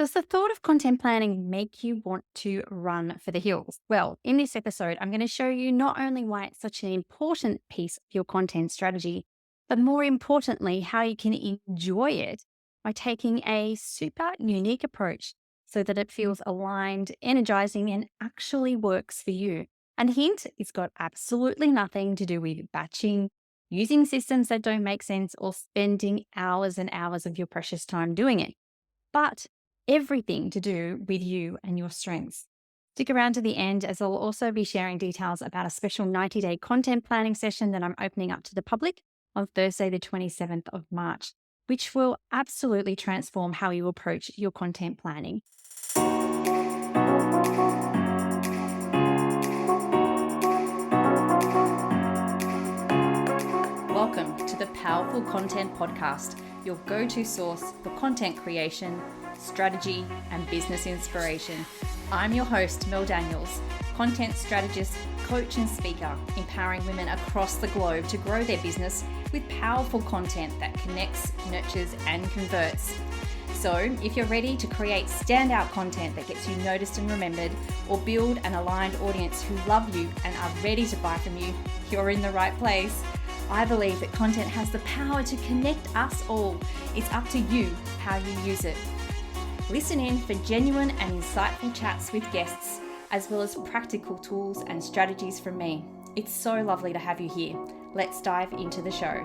Does the thought of content planning make you want to run for the hills? Well, in this episode, I'm going to show you not only why it's such an important piece of your content strategy, but more importantly, how you can enjoy it by taking a super unique approach so that it feels aligned, energizing, and actually works for you. And hint, it's got absolutely nothing to do with batching, using systems that don't make sense, or spending hours and hours of your precious time doing it. But everything to do with you and your strengths. Stick around to the end as I'll also be sharing details about a special 90-day content planning session that I'm opening up to the public on Thursday, the 27th of March, which will absolutely transform how you approach your content planning. Welcome to the Powerful Content Podcast, your go-to source for content creation, strategy, and business inspiration. I'm your host, Mel Daniels, content strategist, coach, and speaker, empowering women across the globe to grow their business with powerful content that connects, nurtures, and converts. So if you're ready to create standout content that gets you noticed and remembered, or build an aligned audience who love you and are ready to buy from you, you're in the right place. I believe that content has the power to connect us all. It's up to you how you use it. Listen in for genuine and insightful chats with guests, as well as practical tools and strategies from me. It's so lovely to have you here. Let's dive into the show.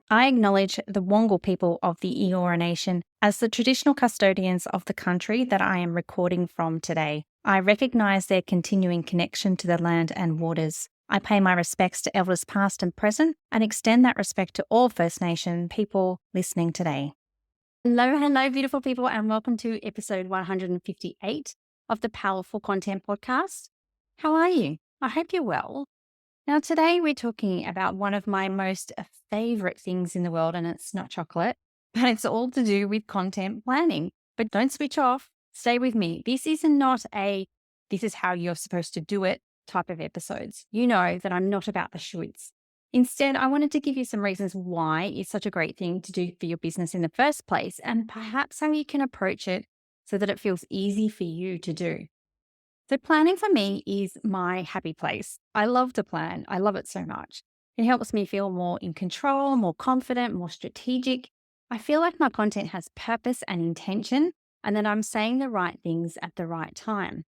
I acknowledge the Wongal people of the Eora Nation as the traditional custodians of the country that I am recording from today. I recognise their continuing connection to the land and waters. I pay my respects to elders past and present and extend that respect to all First Nation people listening today. Hello, beautiful people, and welcome to episode 158 of the Powerful Content Podcast. How are you? I hope you're well. Now, today we're talking about one of my most favorite things in the world, and it's not chocolate, but it's all to do with content planning. But don't switch off. Stay with me. This is not this is how you're supposed to do it type of episodes. You know that I'm not about the shoulds. Instead, I wanted to give you some reasons why it's such a great thing to do for your business in the first place, and perhaps how you can approach it so that it feels easy for you to do. So planning for me is my happy place. I love to plan. I love it so much. It helps me feel more in control, more confident, more strategic. I feel like my content has purpose and intention, and that I'm saying the right things at the right time.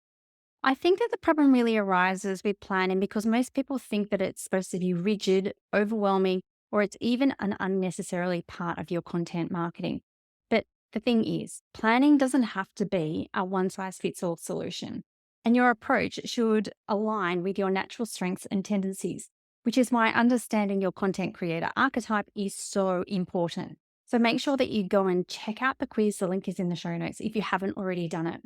I think that the problem really arises with planning because most people think that it's supposed to be rigid, overwhelming, or it's even an unnecessarily part of your content marketing. But the thing is, planning doesn't have to be a one-size-fits-all solution. And your approach should align with your natural strengths and tendencies, which is why understanding your content creator archetype is so important. So make sure that you go and check out the quiz. The link is in the show notes if you haven't already done it.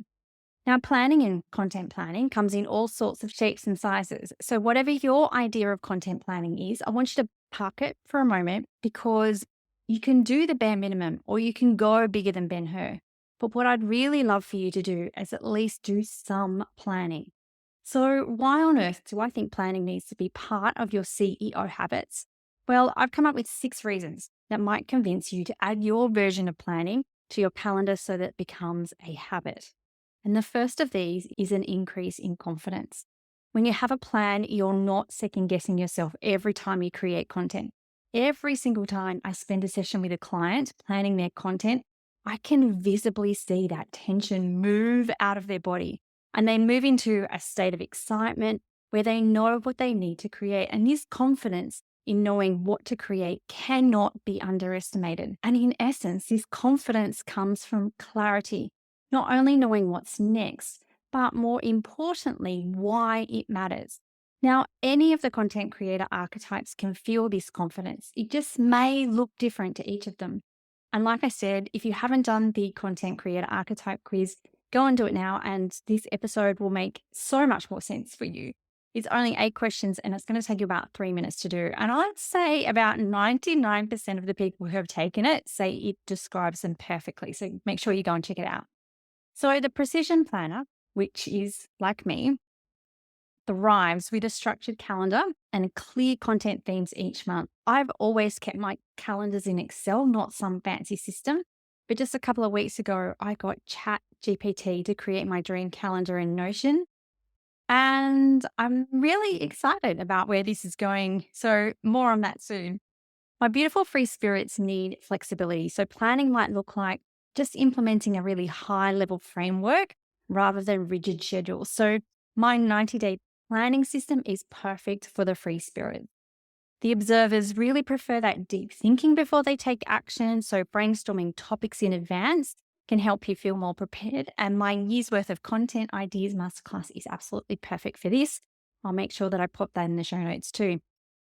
Now, planning and content planning comes in all sorts of shapes and sizes. So whatever your idea of content planning is, I want you to park it for a moment because you can do the bare minimum or you can go bigger than Ben-Hur. But what I'd really love for you to do is at least do some planning. So why on earth do I think planning needs to be part of your CEO habits? Well, I've come up with 6 reasons that might convince you to add your version of planning to your calendar so that it becomes a habit. And the first of these is an increase in confidence. When you have a plan, you're not second guessing yourself every time you create content. Every single time I spend a session with a client planning their content, I can visibly see that tension move out of their body and they move into a state of excitement where they know what they need to create. And this confidence in knowing what to create cannot be underestimated. And in essence, this confidence comes from clarity, not only knowing what's next, but more importantly, why it matters. Now, any of the content creator archetypes can feel this confidence. It just may look different to each of them. And like I said, if you haven't done the content creator archetype quiz, go and do it now. And this episode will make so much more sense for you. It's only 8 questions and it's going to take you about 3 minutes to do. And I'd say about 99% of the people who have taken it say it describes them perfectly. So make sure you go and check it out. So the precision planner, which is like me, thrives with a structured calendar and clear content themes each month. I've always kept my calendars in Excel, not some fancy system. But just a couple of weeks ago, I got Chat GPT to create my dream calendar in Notion. And I'm really excited about where this is going. So, more on that soon. My beautiful free spirits need flexibility. So, planning might look like just implementing a really high level framework rather than rigid schedules. So, my 90-day planning system is perfect for the free spirit. The observers really prefer that deep thinking before they take action. So, brainstorming topics in advance can help you feel more prepared. And my year's worth of content ideas masterclass is absolutely perfect for this. I'll make sure that I pop that in the show notes too.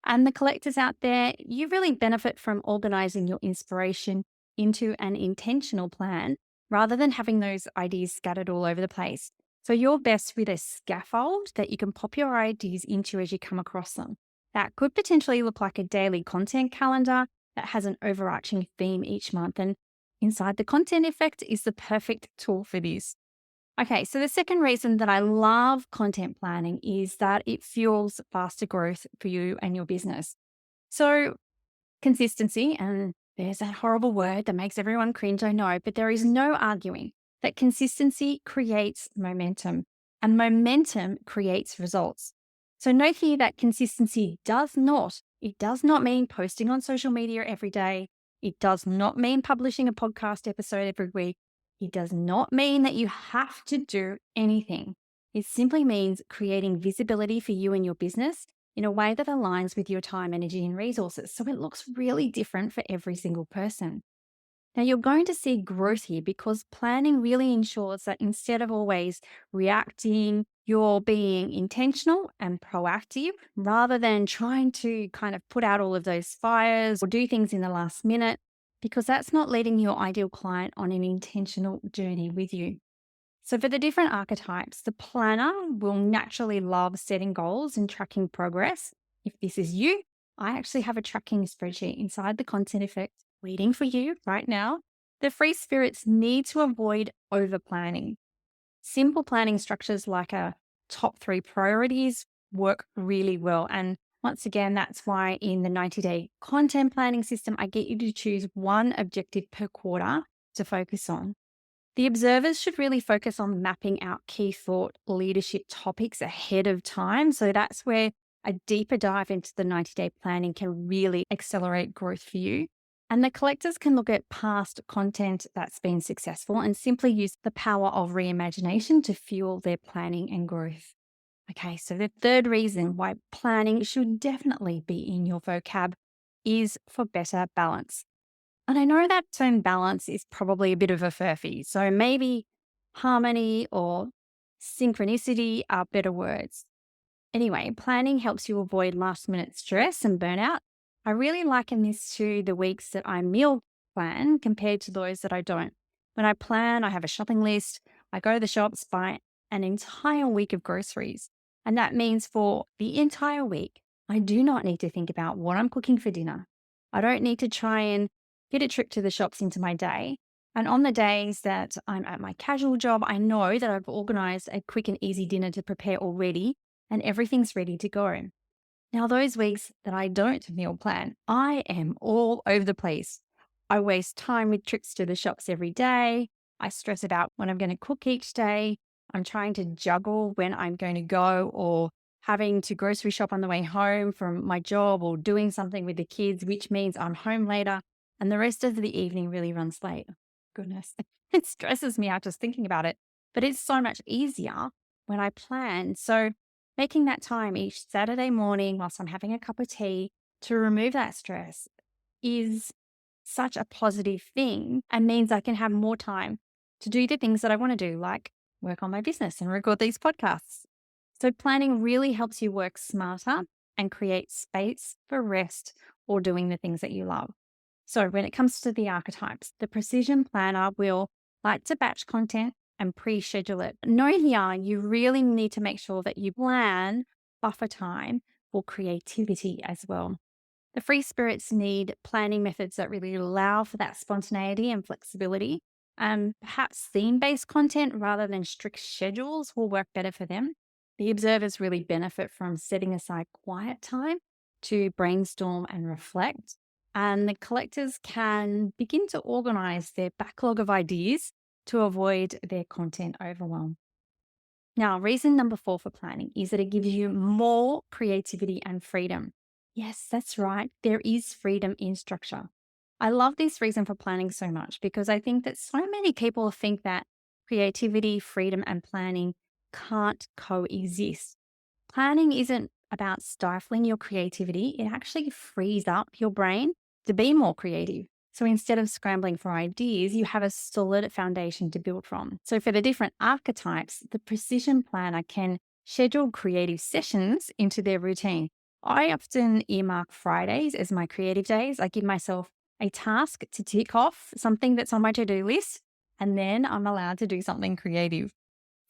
And the collectors out there, you really benefit from organizing your inspiration into an intentional plan rather than having those ideas scattered all over the place. So, you're best with a scaffold that you can pop your ideas into as you come across them. That could potentially look like a daily content calendar that has an overarching theme each month. And inside the content effect is the perfect tool for this. Okay, so the second reason that I love content planning is that it fuels faster growth for you and your business. So, consistency, and there's that horrible word that makes everyone cringe, I know, but there is no arguing that consistency creates momentum and momentum creates results. So note here that consistency it does not mean posting on social media every day. It does not mean publishing a podcast episode every week. It does not mean that you have to do anything. It simply means creating visibility for you and your business in a way that aligns with your time, energy, and resources. So it looks really different for every single person. Now, you're going to see growth here because planning really ensures that instead of always reacting, you're being intentional and proactive rather than trying to kind of put out all of those fires or do things in the last minute, because that's not leading your ideal client on an intentional journey with you. So, for the different archetypes, the planner will naturally love setting goals and tracking progress. If this is you, I actually have a tracking spreadsheet inside the content effect waiting for you right now. The free spirits need to avoid over planning. Simple planning structures like a top 3 priorities work really well. And once again, that's why in the 90-day content planning system, I get you to choose one objective per quarter to focus on. The observers should really focus on mapping out key thought leadership topics ahead of time. So that's where a deeper dive into the 90-day planning can really accelerate growth for you. And the collectors can look at past content that's been successful and simply use the power of reimagination to fuel their planning and growth. Okay, so the third reason why planning should definitely be in your vocab is for better balance. And I know that term balance is probably a bit of a furphy. So maybe harmony or synchronicity are better words. Anyway, planning helps you avoid last minute stress and burnout. I really liken this to the weeks that I meal plan compared to those that I don't. When I plan, I have a shopping list. I go to the shops, buy an entire week of groceries. And that means for the entire week, I do not need to think about what I'm cooking for dinner. I don't need to try and fit a trip to the shops into my day. And on the days that I'm at my casual job, I know that I've organized a quick and easy dinner to prepare already and everything's ready to go. Now, those weeks that I don't meal plan, I am all over the place. I waste time with trips to the shops every day. I stress about when I'm going to cook each day. I'm trying to juggle when I'm going to go or having to grocery shop on the way home from my job or doing something with the kids, which means I'm home later and the rest of the evening really runs late. Goodness, it stresses me out just thinking about it, but it's so much easier when I plan. So making that time each Saturday morning whilst I'm having a cup of tea to remove that stress is such a positive thing and means I can have more time to do the things that I want to do, like work on my business and record these podcasts. So planning really helps you work smarter and create space for rest or doing the things that you love. So when it comes to the archetypes, the precision planner will like to batch content and pre-schedule it. Note here, you really need to make sure that you plan buffer time for creativity as well. The free spirits need planning methods that really allow for that spontaneity and flexibility. Perhaps theme-based content rather than strict schedules will work better for them The observers really benefit from setting aside quiet time to brainstorm and reflect. And the collectors can begin to organize their backlog of ideas to avoid their content overwhelm. Now, reason number 4 for planning is that it gives you more creativity and freedom. Yes, that's right. There is freedom in structure. I love this reason for planning so much because I think that so many people think that creativity, freedom, and planning can't coexist. Planning isn't about stifling your creativity, it actually frees up your brain to be more creative. So instead of scrambling for ideas, you have a solid foundation to build from. So for the different archetypes, the precision planner can schedule creative sessions into their routine. I often earmark Fridays as my creative days. I give myself a task to tick off, something that's on my to-do list, and then I'm allowed to do something creative.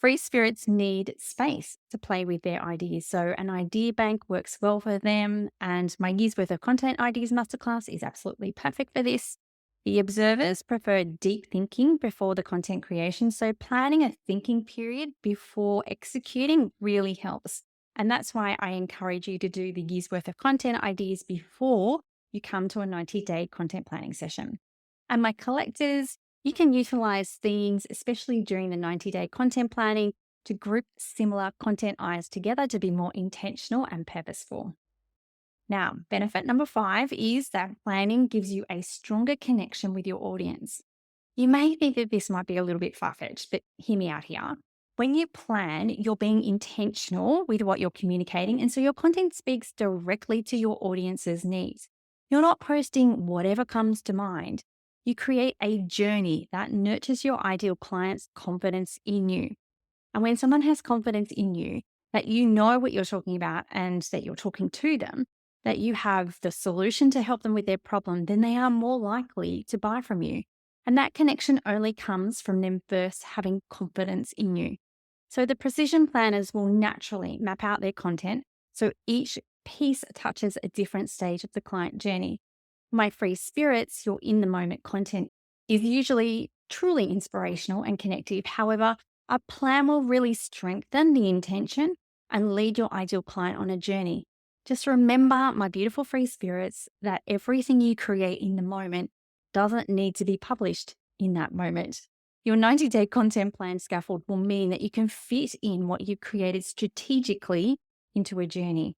Free spirits need space to play with their ideas. So an idea bank works well for them. And my year's worth of content ideas masterclass is absolutely perfect for this. The observers prefer deep thinking before the content creation. So planning a thinking period before executing really helps. And that's why I encourage you to do the year's worth of content ideas before you come to a 90-day content planning session. And my collectors, you can utilize themes, especially during the 90-day content planning, to group similar content eyes together to be more intentional and purposeful. Now, benefit number 5 is that planning gives you a stronger connection with your audience. You may think that this might be a little bit far-fetched, but hear me out here. When you plan, you're being intentional with what you're communicating, and so your content speaks directly to your audience's needs. You're not posting whatever comes to mind. You create a journey that nurtures your ideal client's confidence in you. And when someone has confidence in you, that you know what you're talking about and that you're talking to them, that you have the solution to help them with their problem, then they are more likely to buy from you. And that connection only comes from them first having confidence in you. So the precision planners will naturally map out their content so each piece touches a different stage of the client journey. My free spirits, your in the moment content is usually truly inspirational and connective. However, a plan will really strengthen the intention and lead your ideal client on a journey. Just remember, my beautiful free spirits, that everything you create in the moment doesn't need to be published in that moment. Your 90-day content plan scaffold will mean that you can fit in what you've created strategically into a journey.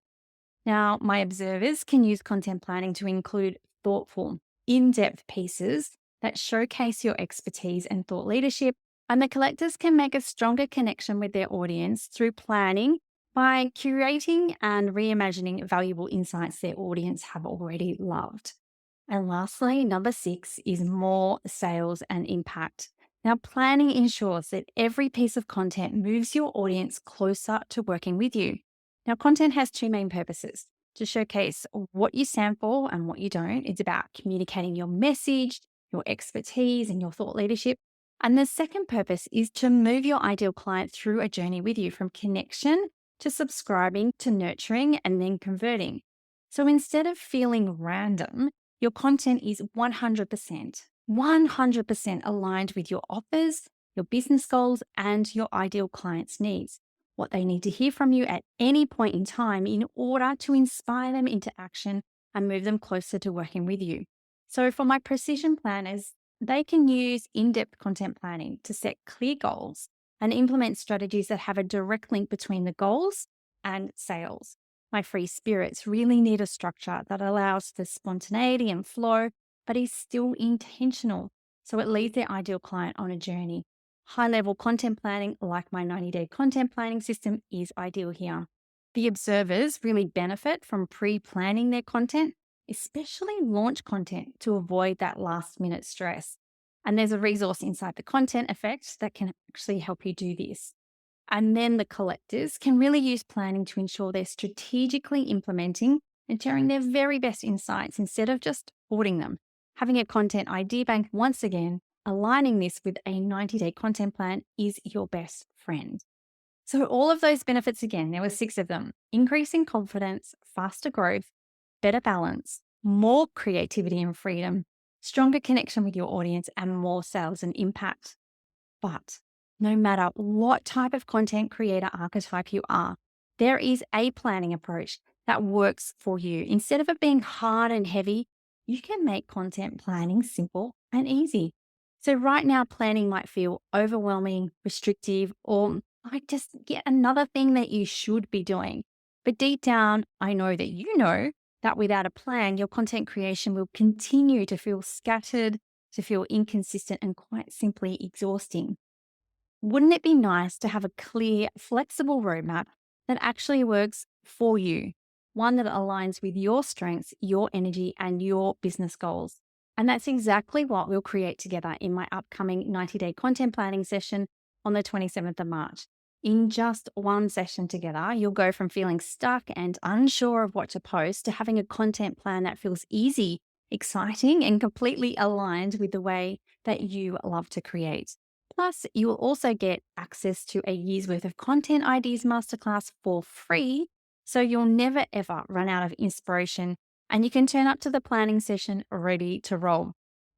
Now, my observers can use content planning to include thoughtful, in-depth pieces that showcase your expertise and thought leadership, and the collectors can make a stronger connection with their audience through planning by curating and reimagining valuable insights their audience have already loved. And lastly, number 6 is more sales and impact. Now, planning ensures that every piece of content moves your audience closer to working with you. Now, content has 2 main purposes: to showcase what you stand for and what you don't. It's about communicating your message, your expertise, and your thought leadership. And the second purpose is to move your ideal client through a journey with you, from connection to subscribing to nurturing and then converting. So instead of feeling random, your content is 100% aligned with your offers, your business goals, and your ideal client's needs. What they need to hear from you at any point in time in order to inspire them into action and move them closer to working with you. So for my precision planners, they can use in-depth content planning to set clear goals and implement strategies that have a direct link between the goals and sales. My free spirits really need a structure that allows for spontaneity and flow, but is still intentional, so it leads their ideal client on a journey. High-level content planning, like my 90-day content planning system, is ideal here. The observers really benefit from pre-planning their content, especially launch content, to avoid that last-minute stress. And there's a resource inside the content effect that can actually help you do this. And then the collectors can really use planning to ensure they're strategically implementing and sharing their very best insights instead of just hoarding them. Having a content idea bank, once again, aligning this with a 90-day content plan, is your best friend. So all of those benefits, again, there were 6 of them: increasing confidence, faster growth, better balance, more creativity and freedom, stronger connection with your audience, and more sales and impact. But no matter what type of content creator archetype you are, There is a planning approach that works for you. Instead of it being hard and heavy, you can make content planning simple and easy. So, right now, planning might feel overwhelming, restrictive, or like just yet another thing that you should be doing. But deep down, I know that you know that without a plan, your content creation will continue to feel scattered, to feel inconsistent, and quite simply exhausting. Wouldn't it be nice to have a clear, flexible roadmap that actually works for you? One that aligns with your strengths, your energy, and your business goals. And that's exactly what we'll create together in my upcoming 90-day content planning session on the 27th of March. In just one session together, you'll go from feeling stuck and unsure of what to post to having a content plan that feels easy, exciting, and completely aligned with the way that you love to create. Plus, you will also get access to a year's worth of content ideas masterclass for free, so you'll never ever run out of inspiration and you can turn up to the planning session ready to roll.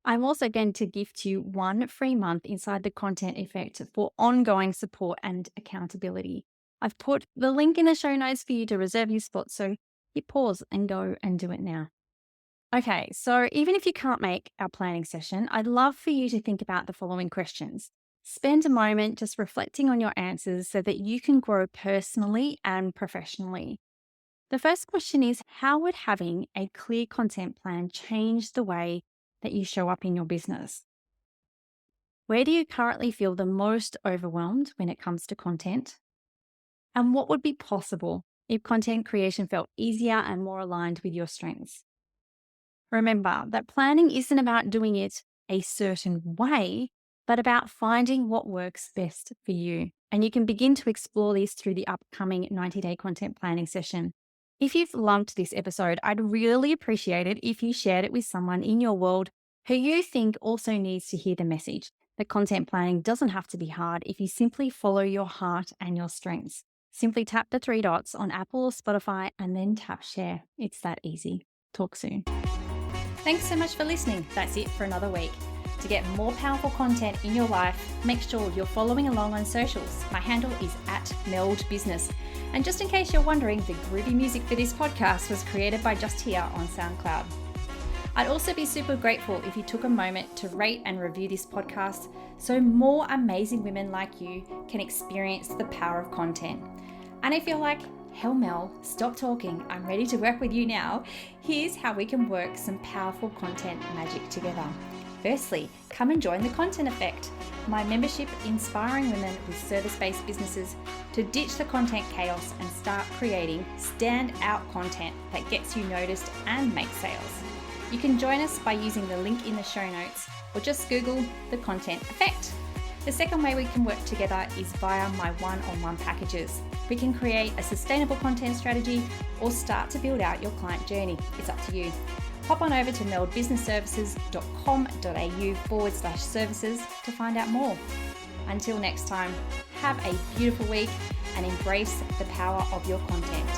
I'm also going to gift you 1 free month inside the Content Effect for ongoing support and accountability. I've put the link in the show notes for you to reserve your spot, so hit pause and go and do it now. Okay, so even if you can't make our planning session, I'd love for you to think about the following questions. Spend a moment just reflecting on your answers so that you can grow personally and professionally. The first question is, how would having a clear content plan change the way that you show up in your business? Where do you currently feel the most overwhelmed when it comes to content? And what would be possible if content creation felt easier and more aligned with your strengths? Remember that planning isn't about doing it a certain way, but about finding what works best for you. And you can begin to explore this through the upcoming 90-day content planning session. If you've loved this episode, I'd really appreciate it if you shared it with someone in your world who you think also needs to hear the message that content planning doesn't have to be hard if you simply follow your heart and your strengths. Simply tap the 3 dots on Apple or Spotify and then tap share. It's that easy. Talk soon. Thanks so much for listening. That's it for another week. To get more powerful content in your life, make sure you're following along on socials. My handle is @meldbusiness. And just in case you're wondering, the groovy music for this podcast was created by Just Here on SoundCloud. I'd also be super grateful if you took a moment to rate and review this podcast so more amazing women like you can experience the power of content. And if you're like, hell Mel, stop talking, I'm ready to work with you now, here's how we can work some powerful content magic together. Firstly, come and join the Content Effect, my membership inspiring women with service-based businesses to ditch the content chaos and start creating stand-out content that gets you noticed and makes sales. You can join us by using the link in the show notes or just Google the Content Effect. The second way we can work together is via my one-on-one packages. We can create a sustainable content strategy or start to build out your client journey. It's up to you. Hop on over to meldbusinessservices.com.au/services to find out more. Until next time, have a beautiful week and embrace the power of your content.